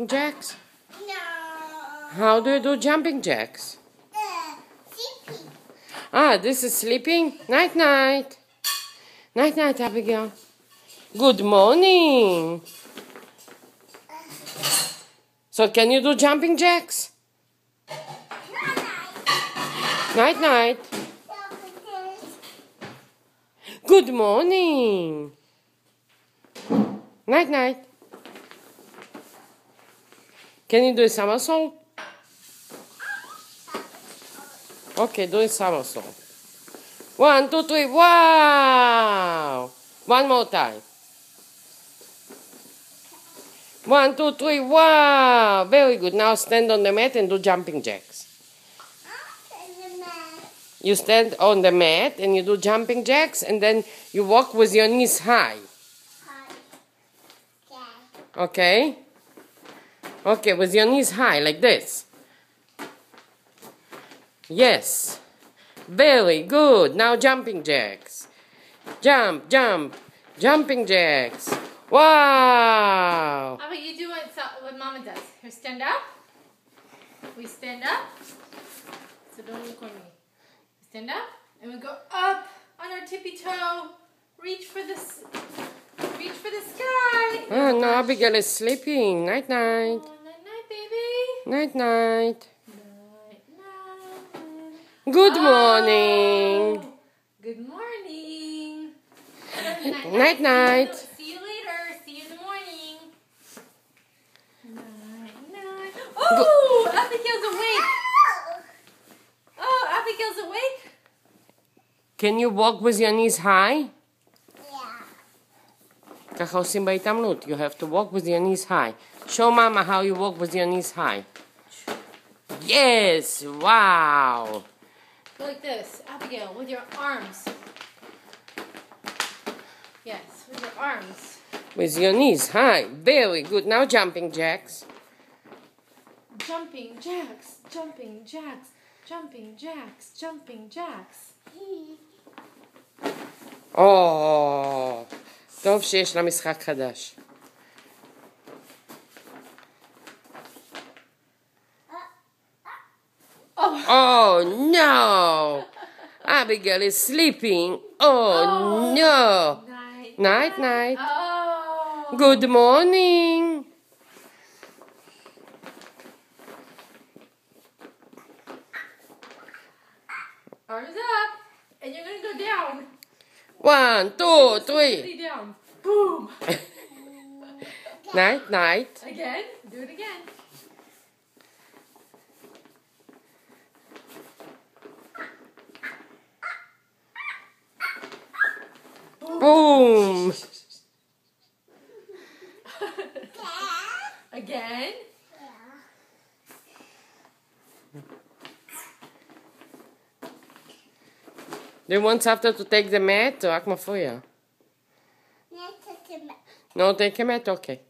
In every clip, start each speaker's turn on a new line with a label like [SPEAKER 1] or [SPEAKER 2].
[SPEAKER 1] jumping jacks?
[SPEAKER 2] No.
[SPEAKER 1] How do you do jumping jacks?
[SPEAKER 2] Sleeping.
[SPEAKER 1] Ah, this is sleeping? Night night. Night night, Abigail. Good morning. So can you do jumping jacks? Night night. Good morning. Night night. Can you do a somersault? Okay, do a somersault. 1, 2, 3. Wow! One more time. 1, 2, 3. Wow! Very good. Now stand on the mat and do jumping jacks. You stand on the mat and you do jumping jacks, and then you walk with your knees high. Okay? Okay, with your knees high, like this. Yes. Very good. Now jumping jacks. Jump, jump. Jumping jacks. Wow.
[SPEAKER 3] How about you do what Mama does? Here, stand up. We stand up. So don't look on me. Stand up, and we go up on our tippy toe. Reach for the sky.
[SPEAKER 1] Oh, no, Abigail is sleeping. Night, night.
[SPEAKER 3] Oh, night, night, baby.
[SPEAKER 1] Night, night.
[SPEAKER 3] Night, night.
[SPEAKER 1] Good morning.
[SPEAKER 3] Good morning.
[SPEAKER 1] Night, night.
[SPEAKER 3] See you later. See you in the morning. Night, night. Oh, Abigail's awake. Oh, Abigail's awake.
[SPEAKER 1] Can you walk with your knees high?
[SPEAKER 2] Yeah.
[SPEAKER 1] ככה עושים בהתעמלות. You have to walk with your knees high. Show Mama how you walk with your knees high. Yes! Wow!
[SPEAKER 3] Go like this, Abigail, with your arms. Yes, with your arms.
[SPEAKER 1] With your knees high. Very good. Now jumping jacks.
[SPEAKER 3] Jumping jacks, jumping jacks, jumping jacks, jumping jacks.
[SPEAKER 1] טוב שיש לה משחק חדש. Oh no! Abigail is sleeping. Oh no!
[SPEAKER 3] Night,
[SPEAKER 1] Night, night.
[SPEAKER 3] Oh.
[SPEAKER 1] Good morning.
[SPEAKER 3] Arms up, and you're gonna go down.
[SPEAKER 1] 1, 2, 3.
[SPEAKER 3] Stay down. Boom.
[SPEAKER 1] Night, night.
[SPEAKER 3] Again. Do it again.
[SPEAKER 1] Boom.
[SPEAKER 3] Again.
[SPEAKER 1] Do you want after to take the mat? רק מפריע. No, take a mat? Okay.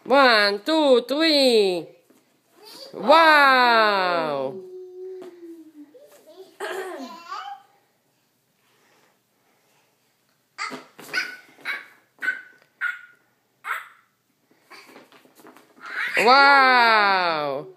[SPEAKER 1] 1, 2, 3. Wow! Wow!